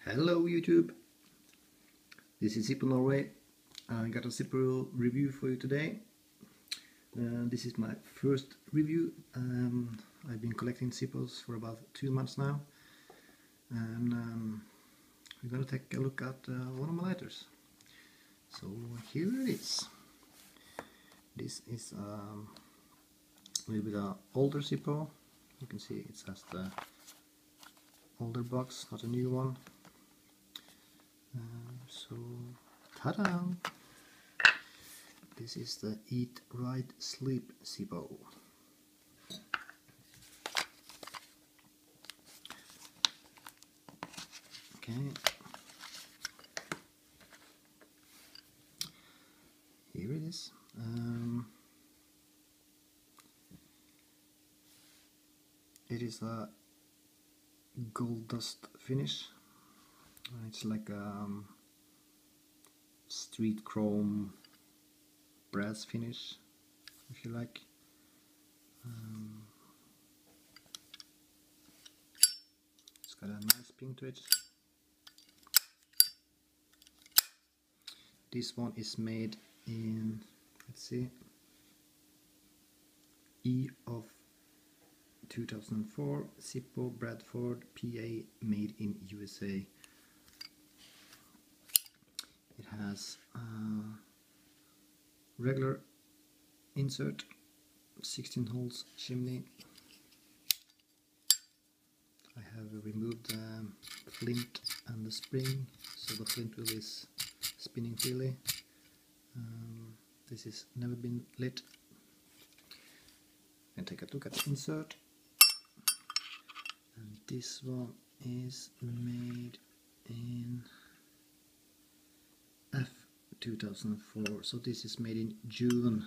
Hello YouTube, this is Zippo Norway. I got a Zippo review for you today. This is my first review. I've been collecting Zippos for about 2 months now, and we're gonna take a look at one of my lighters. So here it is. This is a little bit older Zippo. You can see it has the older box, not a new one. So, ta-da! This is the Eat Ride Sleep Zippo. Okay. Here it is. It is a gold dust finish. It's like street chrome brass finish, if you like. It's got a nice pink to it. This one is made in, let's see, E of 2004, Zippo, Bradford, PA, made in USA. It has a regular insert, 16 holes chimney. I have removed the flint and the spring, so the flint wheel is spinning freely. This has never been lit. And take a look at the insert. And this one is made in F 2004, so this is made in June,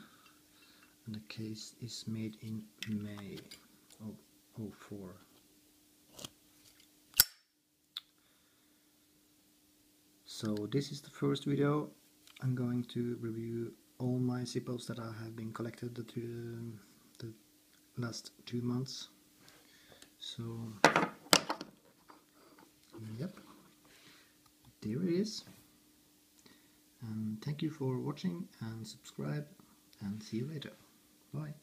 and the case is made in May of 2004. So this is the first video. I'm going to review all my Zippos that I have been collected the last 2 months. So yep, there it is. And thank you for watching, and subscribe, and see you later. Bye.